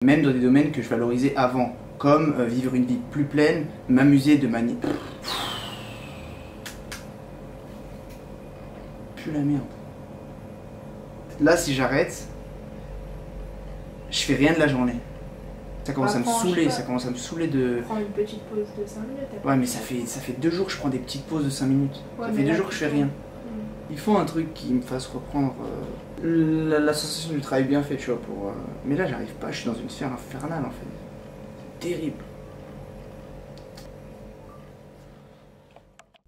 Même dans des domaines que je valorisais avant, comme vivre une vie plus pleine, m'amuser de manière... Plus la merde. Là, si j'arrête, je fais rien de la journée. Ça commence à me saouler, ça commence à me saouler de... Prends une petite pause de 5 minutes. Ouais, mais ça fait 2 jours que je prends des petites pauses de 5 minutes. Ouais, ça fait 2 jours que je fais rien. Il faut un truc qui me fasse reprendre la sensation du travail bien fait, tu vois, pour... Mais là, j'arrive pas, je suis dans une sphère infernale, en fait. C'est terrible.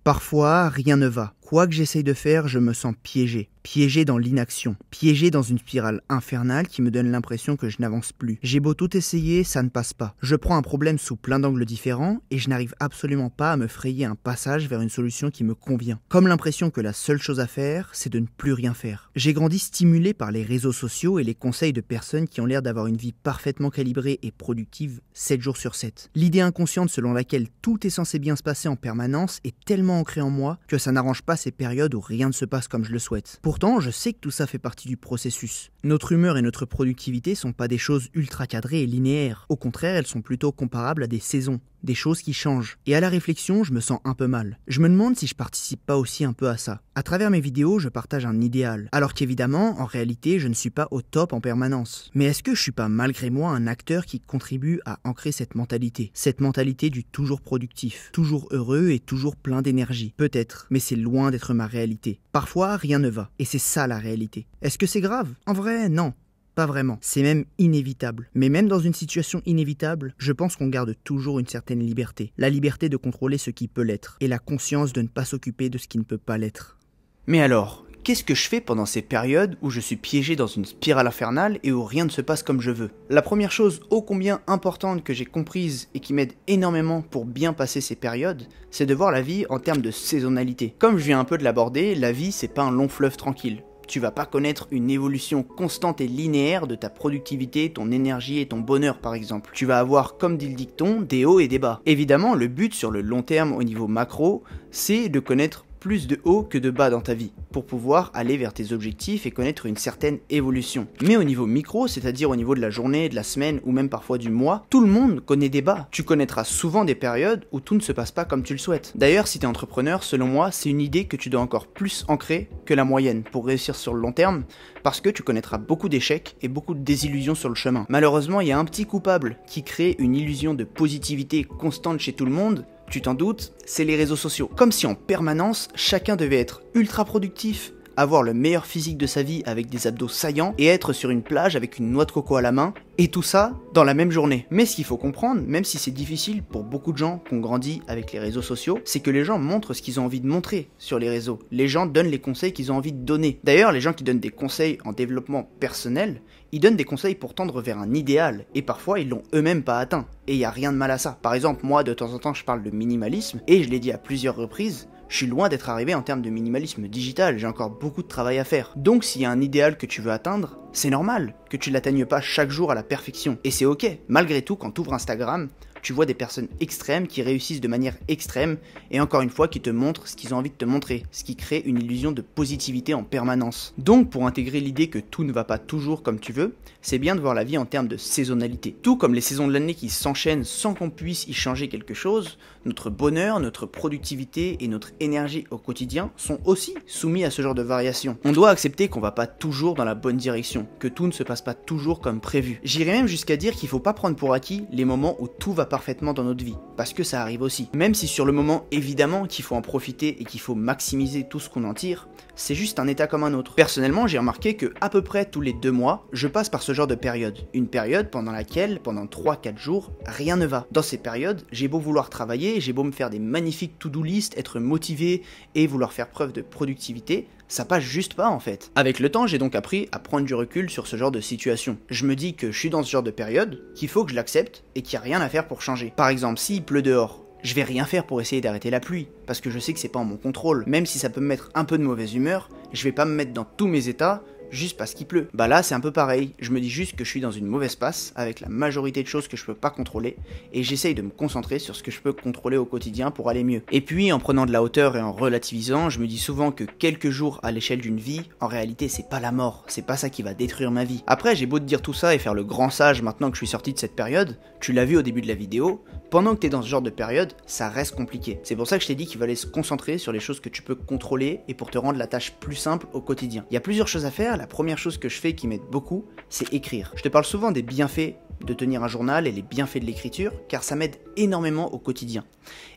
Parfois, rien ne va. Quoi que j'essaye de faire, je me sens piégé. Piégé dans l'inaction. Piégé dans une spirale infernale qui me donne l'impression que je n'avance plus. J'ai beau tout essayer, ça ne passe pas. Je prends un problème sous plein d'angles différents et je n'arrive absolument pas à me frayer un passage vers une solution qui me convient. Comme l'impression que la seule chose à faire, c'est de ne plus rien faire. J'ai grandi stimulé par les réseaux sociaux et les conseils de personnes qui ont l'air d'avoir une vie parfaitement calibrée et productive 7 jours sur 7. L'idée inconsciente selon laquelle tout est censé bien se passer en permanence est tellement ancrée en moi que ça n'arrange pas ces périodes où rien ne se passe comme je le souhaite. Pourtant, je sais que tout ça fait partie du processus. Notre humeur et notre productivité sont pas des choses ultra cadrées et linéaires. Au contraire, elles sont plutôt comparables à des saisons, des choses qui changent. Et à la réflexion, je me sens un peu mal. Je me demande si je participe pas aussi un peu à ça. À travers mes vidéos, je partage un idéal. Alors qu'évidemment, en réalité, je ne suis pas au top en permanence. Mais est-ce que je suis pas malgré moi un acteur qui contribue à ancrer cette mentalité? Cette mentalité du toujours productif, toujours heureux et toujours plein d'énergie. Peut-être, mais c'est loin d'être ma réalité. Parfois, rien ne va. Et c'est ça la réalité. Est-ce que c'est grave? En vrai, non. Pas vraiment, c'est même inévitable. Mais même dans une situation inévitable, je pense qu'on garde toujours une certaine liberté. La liberté de contrôler ce qui peut l'être, et la conscience de ne pas s'occuper de ce qui ne peut pas l'être. Mais alors, qu'est-ce que je fais pendant ces périodes où je suis piégé dans une spirale infernale et où rien ne se passe comme je veux? La première chose ô combien importante que j'ai comprise et qui m'aide énormément pour bien passer ces périodes, c'est de voir la vie en termes de saisonnalité. Comme je viens un peu de l'aborder, la vie c'est pas un long fleuve tranquille. Tu vas pas connaître une évolution constante et linéaire de ta productivité, ton énergie et ton bonheur par exemple. Tu vas avoir, comme dit le dicton, des hauts et des bas. Évidemment, le but sur le long terme au niveau macro, c'est de connaître plus de hauts que de bas dans ta vie, pour pouvoir aller vers tes objectifs et connaître une certaine évolution. Mais au niveau micro, c'est-à-dire au niveau de la journée, de la semaine ou même parfois du mois, tout le monde connaît des bas. Tu connaîtras souvent des périodes où tout ne se passe pas comme tu le souhaites. D'ailleurs, si tu es entrepreneur, selon moi, c'est une idée que tu dois encore plus ancrer que la moyenne pour réussir sur le long terme, parce que tu connaîtras beaucoup d'échecs et beaucoup de désillusions sur le chemin. Malheureusement, il y a un petit coupable qui crée une illusion de positivité constante chez tout le monde. Tu t'en doutes, c'est les réseaux sociaux. Comme si en permanence, chacun devait être ultra productif, avoir le meilleur physique de sa vie avec des abdos saillants et être sur une plage avec une noix de coco à la main, et tout ça dans la même journée. Mais ce qu'il faut comprendre, même si c'est difficile pour beaucoup de gens qui ont grandi avec les réseaux sociaux, c'est que les gens montrent ce qu'ils ont envie de montrer sur les réseaux. Les gens donnent les conseils qu'ils ont envie de donner. D'ailleurs, les gens qui donnent des conseils en développement personnel, ils donnent des conseils pour tendre vers un idéal, et parfois ils l'ont eux-mêmes pas atteint. Et il y a rien de mal à ça. Par exemple, moi de temps en temps je parle de minimalisme, et je l'ai dit à plusieurs reprises, je suis loin d'être arrivé en termes de minimalisme digital, j'ai encore beaucoup de travail à faire. Donc s'il y a un idéal que tu veux atteindre, c'est normal que tu l'atteignes pas chaque jour à la perfection. Et c'est ok, malgré tout, quand tu ouvres Instagram, tu vois des personnes extrêmes qui réussissent de manière extrême et encore une fois qui te montrent ce qu'ils ont envie de te montrer, ce qui crée une illusion de positivité en permanence. Donc pour intégrer l'idée que tout ne va pas toujours comme tu veux, c'est bien de voir la vie en termes de saisonnalité. Tout comme les saisons de l'année qui s'enchaînent sans qu'on puisse y changer quelque chose, notre bonheur, notre productivité et notre énergie au quotidien sont aussi soumis à ce genre de variations. On doit accepter qu'on va pas toujours dans la bonne direction, que tout ne se passe pas toujours comme prévu. J'irais même jusqu'à dire qu'il faut pas prendre pour acquis les moments où tout va parfaitement dans notre vie, parce que ça arrive aussi. Même si sur le moment, évidemment, qu'il faut en profiter et qu'il faut maximiser tout ce qu'on en tire, c'est juste un état comme un autre. Personnellement, j'ai remarqué que à peu près tous les 2 mois, je passe par ce genre de période. Une période pendant laquelle, pendant 3-4 jours, rien ne va. Dans ces périodes, j'ai beau vouloir travailler, j'ai beau me faire des magnifiques to-do list, être motivé et vouloir faire preuve de productivité, ça passe juste pas en fait. Avec le temps, j'ai donc appris à prendre du recul sur ce genre de situation. Je me dis que je suis dans ce genre de période, qu'il faut que je l'accepte et qu'il n'y a rien à faire pour changer. Par exemple, s'il pleut dehors, je vais rien faire pour essayer d'arrêter la pluie, parce que je sais que c'est pas en mon contrôle. Même si ça peut me mettre un peu de mauvaise humeur, je vais pas me mettre dans tous mes états juste parce qu'il pleut. Bah là c'est un peu pareil, je me dis juste que je suis dans une mauvaise passe avec la majorité de choses que je peux pas contrôler et j'essaye de me concentrer sur ce que je peux contrôler au quotidien pour aller mieux. Et puis en prenant de la hauteur et en relativisant, je me dis souvent que quelques jours à l'échelle d'une vie, en réalité c'est pas la mort, c'est pas ça qui va détruire ma vie. Après j'ai beau te dire tout ça et faire le grand sage maintenant que je suis sorti de cette période, tu l'as vu au début de la vidéo, pendant que t'es dans ce genre de période, ça reste compliqué. C'est pour ça que je t'ai dit qu'il fallait se concentrer sur les choses que tu peux contrôler et pour te rendre la tâche plus simple au quotidien. Il y a plusieurs choses à faire, la première chose que je fais qui m'aide beaucoup, c'est écrire. Je te parle souvent des bienfaits de tenir un journal et les bienfaits de l'écriture, car ça m'aide énormément au quotidien.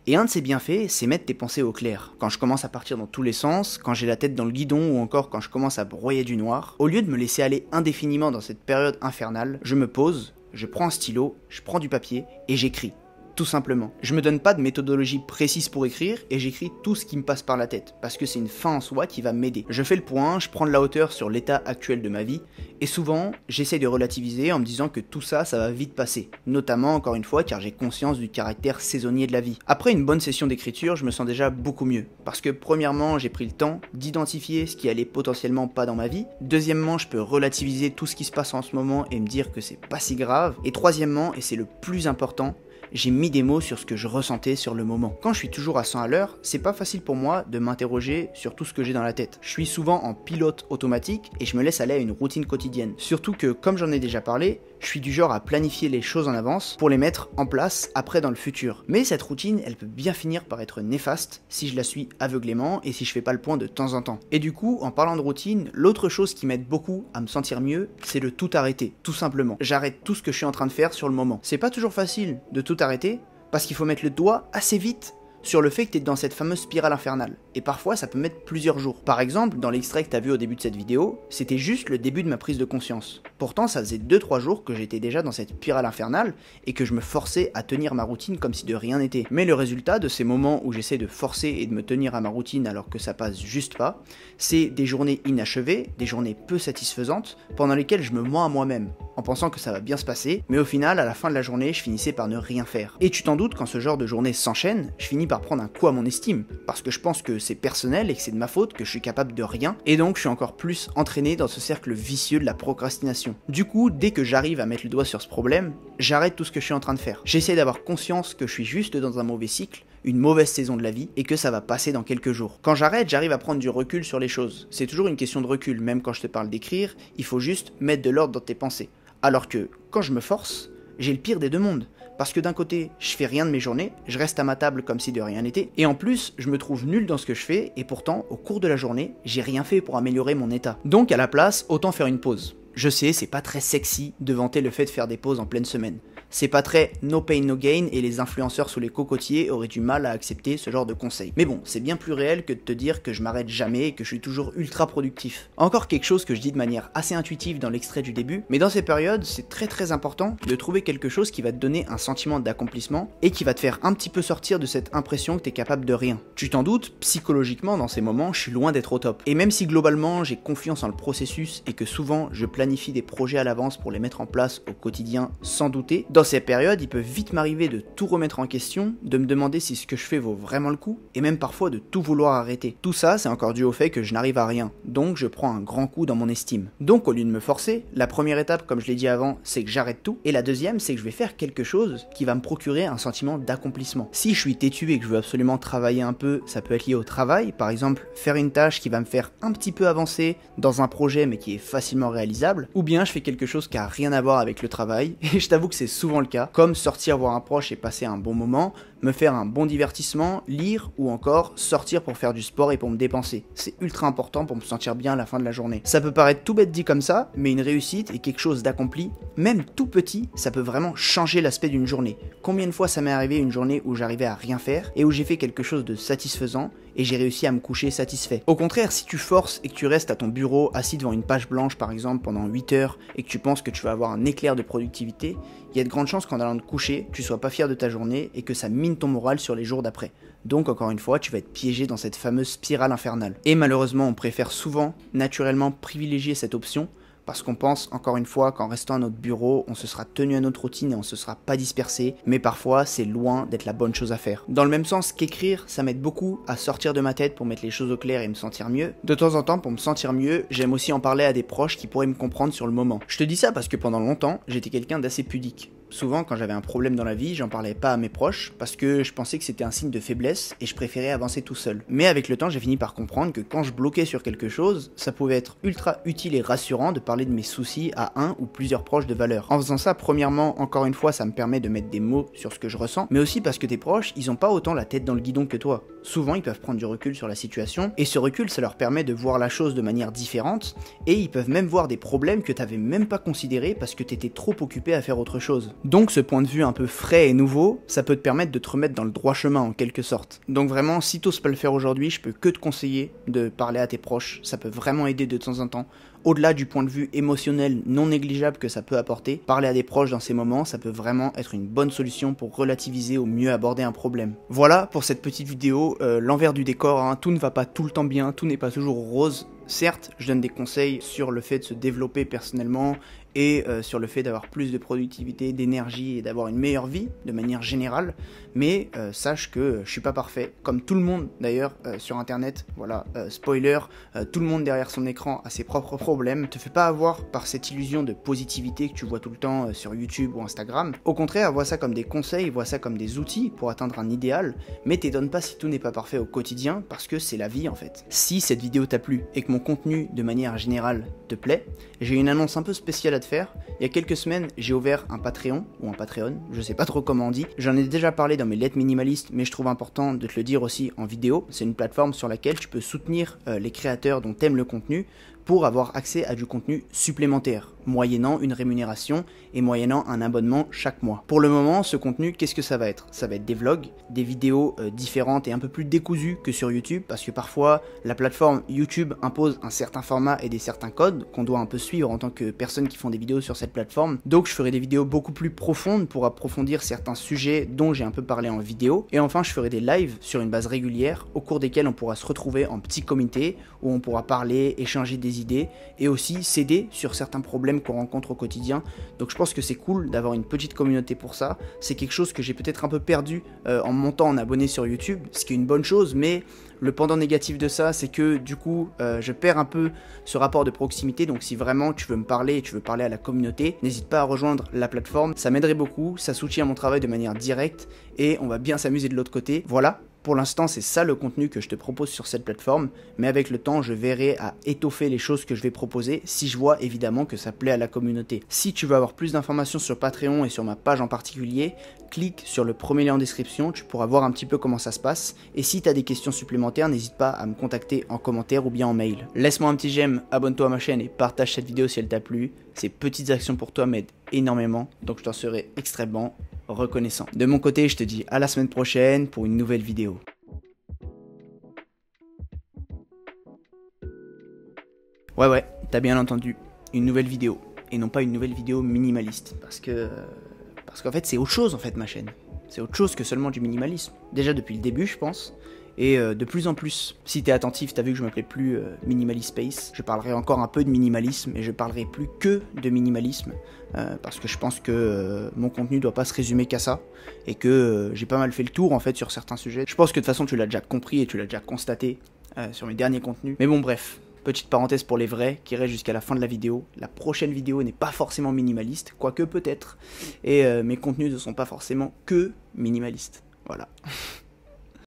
Et un de ces bienfaits, c'est mettre tes pensées au clair. Quand je commence à partir dans tous les sens, quand j'ai la tête dans le guidon ou encore quand je commence à broyer du noir, au lieu de me laisser aller indéfiniment dans cette période infernale, je me pose, je prends un stylo, je prends du papier et j'écris. Tout simplement. Je me donne pas de méthodologie précise pour écrire et j'écris tout ce qui me passe par la tête, parce que c'est une fin en soi qui va m'aider. Je fais le point, je prends de la hauteur sur l'état actuel de ma vie, et souvent, j'essaye de relativiser en me disant que tout ça, ça va vite passer. Notamment, encore une fois, car j'ai conscience du caractère saisonnier de la vie. Après une bonne session d'écriture, je me sens déjà beaucoup mieux, parce que premièrement, j'ai pris le temps d'identifier ce qui allait potentiellement pas dans ma vie. Deuxièmement, je peux relativiser tout ce qui se passe en ce moment et me dire que c'est pas si grave. Et troisièmement, et c'est le plus important, j'ai mis des mots sur ce que je ressentais sur le moment. Quand je suis toujours à 100 à l'heure, c'est pas facile pour moi de m'interroger sur tout ce que j'ai dans la tête. Je suis souvent en pilote automatique et je me laisse aller à une routine quotidienne. Surtout que, comme j'en ai déjà parlé, je suis du genre à planifier les choses en avance pour les mettre en place après dans le futur. Mais cette routine, elle peut bien finir par être néfaste si je la suis aveuglément et si je fais pas le point de temps en temps. Et du coup, en parlant de routine, l'autre chose qui m'aide beaucoup à me sentir mieux, c'est de tout arrêter, tout simplement. J'arrête tout ce que je suis en train de faire sur le moment. C'est pas toujours facile de tout arrêter, parce qu'il faut mettre le doigt assez vite sur le fait que tu es dans cette fameuse spirale infernale. Et parfois, ça peut mettre plusieurs jours. Par exemple, dans l'extrait que tu as vu au début de cette vidéo, c'était juste le début de ma prise de conscience. Pourtant, ça faisait 2-3 jours que j'étais déjà dans cette spirale infernale et que je me forçais à tenir ma routine comme si de rien n'était. Mais le résultat de ces moments où j'essaie de forcer et de me tenir à ma routine alors que ça passe juste pas, c'est des journées inachevées, des journées peu satisfaisantes, pendant lesquelles je me mens à moi-même, en pensant que ça va bien se passer, mais au final, à la fin de la journée, je finissais par ne rien faire. Et tu t'en doutes, quand ce genre de journée s'enchaîne, je finis par prendre un coup à mon estime, parce que je pense que c'est personnel et que c'est de ma faute, que je suis capable de rien, et donc je suis encore plus entraîné dans ce cercle vicieux de la procrastination. Du coup, dès que j'arrive à mettre le doigt sur ce problème, j'arrête tout ce que je suis en train de faire. J'essaie d'avoir conscience que je suis juste dans un mauvais cycle, une mauvaise saison de la vie, et que ça va passer dans quelques jours. Quand j'arrête, j'arrive à prendre du recul sur les choses. C'est toujours une question de recul, même quand je te parle d'écrire, il faut juste mettre de l'ordre dans tes pensées. Alors que, quand je me force, j'ai le pire des deux mondes. Parce que d'un côté, je fais rien de mes journées, je reste à ma table comme si de rien n'était, et en plus, je me trouve nul dans ce que je fais, et pourtant, au cours de la journée, j'ai rien fait pour améliorer mon état. Donc à la place, autant faire une pause. Je sais, c'est pas très sexy de vanter le fait de faire des pauses en pleine semaine. C'est pas très no pain no gain et les influenceurs sous les cocotiers auraient du mal à accepter ce genre de conseils. Mais bon, c'est bien plus réel que de te dire que je m'arrête jamais et que je suis toujours ultra productif. Encore quelque chose que je dis de manière assez intuitive dans l'extrait du début, mais dans ces périodes, c'est très important de trouver quelque chose qui va te donner un sentiment d'accomplissement et qui va te faire un petit peu sortir de cette impression que t'es capable de rien. Tu t'en doutes, psychologiquement dans ces moments, je suis loin d'être au top. Et même si globalement j'ai confiance en le processus et que souvent je planifie des projets à l'avance pour les mettre en place au quotidien sans douter, dans ces périodes, il peut vite m'arriver de tout remettre en question, de me demander si ce que je fais vaut vraiment le coup, et même parfois de tout vouloir arrêter. Tout ça, c'est encore dû au fait que je n'arrive à rien, donc je prends un grand coup dans mon estime. Donc au lieu de me forcer, la première étape, comme je l'ai dit avant, c'est que j'arrête tout, et la deuxième, c'est que je vais faire quelque chose qui va me procurer un sentiment d'accomplissement. Si je suis têtu et que je veux absolument travailler un peu, ça peut être lié au travail, par exemple faire une tâche qui va me faire un petit peu avancer dans un projet mais qui est facilement réalisable, ou bien je fais quelque chose qui a rien à voir avec le travail, et je t'avoue que c'est souvent le cas, comme sortir voir un proche et passer un bon moment, me faire un bon divertissement, lire ou encore sortir pour faire du sport et pour me dépenser. C'est ultra important pour me sentir bien à la fin de la journée. Ça peut paraître tout bête dit comme ça, mais une réussite et quelque chose d'accompli, même tout petit, ça peut vraiment changer l'aspect d'une journée. Combien de fois ça m'est arrivé une journée où j'arrivais à rien faire et où j'ai fait quelque chose de satisfaisant et j'ai réussi à me coucher satisfait. Au contraire, si tu forces et que tu restes à ton bureau assis devant une page blanche par exemple pendant 8 heures et que tu penses que tu vas avoir un éclair de productivité, il y a de grandes chances qu'en allant te coucher, tu sois pas fier de ta journée et que ça mine ton moral sur les jours d'après. Donc encore une fois, tu vas être piégé dans cette fameuse spirale infernale. Et malheureusement, on préfère souvent, naturellement, privilégier cette option parce qu'on pense, encore une fois, qu'en restant à notre bureau, on se sera tenu à notre routine et on se sera pas dispersé, mais parfois c'est loin d'être la bonne chose à faire. Dans le même sens qu'écrire, ça m'aide beaucoup à sortir de ma tête pour mettre les choses au clair et me sentir mieux. De temps en temps, pour me sentir mieux, j'aime aussi en parler à des proches qui pourraient me comprendre sur le moment. Je te dis ça parce que pendant longtemps, j'étais quelqu'un d'assez pudique. Souvent, quand j'avais un problème dans la vie, j'en parlais pas à mes proches parce que je pensais que c'était un signe de faiblesse et je préférais avancer tout seul. Mais avec le temps, j'ai fini par comprendre que quand je bloquais sur quelque chose, ça pouvait être ultra utile et rassurant de parler de mes soucis à un ou plusieurs proches de valeur. En faisant ça, premièrement, encore une fois, ça me permet de mettre des mots sur ce que je ressens, mais aussi parce que tes proches, ils ont pas autant la tête dans le guidon que toi. Souvent, ils peuvent prendre du recul sur la situation et ce recul, ça leur permet de voir la chose de manière différente et ils peuvent même voir des problèmes que t'avais même pas considérés parce que t'étais trop occupé à faire autre chose. Donc ce point de vue un peu frais et nouveau, ça peut te permettre de te remettre dans le droit chemin en quelque sorte. Donc vraiment, si t'oses pas le faire aujourd'hui, je peux que te conseiller de parler à tes proches, ça peut vraiment aider de temps en temps. Au-delà du point de vue émotionnel non négligeable que ça peut apporter, parler à des proches dans ces moments, ça peut vraiment être une bonne solution pour relativiser ou mieux aborder un problème. Voilà pour cette petite vidéo, l'envers du décor, hein, tout ne va pas tout le temps bien, tout n'est pas toujours rose. Certes, je donne des conseils sur le fait de se développer personnellement et sur le fait d'avoir plus de productivité, d'énergie et d'avoir une meilleure vie de manière générale, mais sache que je suis pas parfait, comme tout le monde d'ailleurs sur internet, voilà, spoiler, tout le monde derrière son écran a ses propres problèmes. Te fais pas avoir par cette illusion de positivité que tu vois tout le temps sur YouTube ou Instagram. Au contraire, vois ça comme des conseils, vois ça comme des outils pour atteindre un idéal, mais t'étonne pas si tout n'est pas parfait au quotidien, parce que c'est la vie en fait. Si cette vidéo t'a plu et que mon contenu de manière générale te plaît, j'ai une annonce un peu spéciale à te faire. Il y a quelques semaines, j'ai ouvert un Patreon, ou un Patreon, je sais pas trop comment on dit. J'en ai déjà parlé dans mes lettres minimalistes, mais je trouve important de te le dire aussi en vidéo. C'est une plateforme sur laquelle tu peux soutenir les créateurs dont t'aimes le contenu pour avoir accès à du contenu supplémentaire, moyennant une rémunération et moyennant un abonnement chaque mois. Pour le moment, ce contenu, qu'est-ce que ça va être? Ça va être des vlogs, des vidéos différentes et un peu plus décousues que sur YouTube, parce que parfois, la plateforme YouTube impose un certain format et des certains codes qu'on doit un peu suivre en tant que personne qui font des vidéos sur cette plateforme. Donc je ferai des vidéos beaucoup plus profondes pour approfondir certains sujets dont j'ai un peu parlé en vidéo. Et enfin, je ferai des lives sur une base régulière, au cours desquels on pourra se retrouver en petit comité, où on pourra parler, échanger des idées et aussi s'aider sur certains problèmes qu'on rencontre au quotidien. Donc je pense que c'est cool d'avoir une petite communauté pour ça. C'est quelque chose que j'ai peut-être un peu perdu en montant en abonnés sur YouTube, ce qui est une bonne chose, mais le pendant négatif de ça, c'est que du coup, je perds un peu ce rapport de proximité. Donc si vraiment tu veux me parler et tu veux parler à la communauté, n'hésite pas à rejoindre la plateforme. Ça m'aiderait beaucoup, ça soutient mon travail de manière directe et on va bien s'amuser de l'autre côté. Voilà. Pour l'instant, c'est ça le contenu que je te propose sur cette plateforme, mais avec le temps, je verrai à étoffer les choses que je vais proposer si je vois évidemment que ça plaît à la communauté. Si tu veux avoir plus d'informations sur Patreon et sur ma page en particulier, clique sur le premier lien en description, tu pourras voir un petit peu comment ça se passe. Et si tu as des questions supplémentaires, n'hésite pas à me contacter en commentaire ou bien en mail. Laisse-moi un petit j'aime, abonne-toi à ma chaîne et partage cette vidéo si elle t'a plu. Ces petites actions pour toi m'aident énormément, donc je t'en serai extrêmement reconnaissant. De mon côté, je te dis à la semaine prochaine pour une nouvelle vidéo. Ouais, t'as bien entendu, une nouvelle vidéo, et non pas une nouvelle vidéo minimaliste, parce qu'en fait c'est autre chose en fait ma chaîne. C'est autre chose que seulement du minimalisme. Déjà depuis le début je pense, et de plus en plus. Si t'es attentif, t'as vu que je m'appelais plus Minimalist Space. Je parlerai encore un peu de minimalisme, et je parlerai plus que de minimalisme, parce que je pense que mon contenu doit pas se résumer qu'à ça, et que j'ai pas mal fait le tour en fait sur certains sujets. Je pense que de toute façon tu l'as déjà compris et tu l'as déjà constaté sur mes derniers contenus. Mais bon bref, petite parenthèse pour les vrais qui restent jusqu'à la fin de la vidéo. La prochaine vidéo n'est pas forcément minimaliste, quoique peut-être, et mes contenus ne sont pas forcément que minimalistes. Voilà.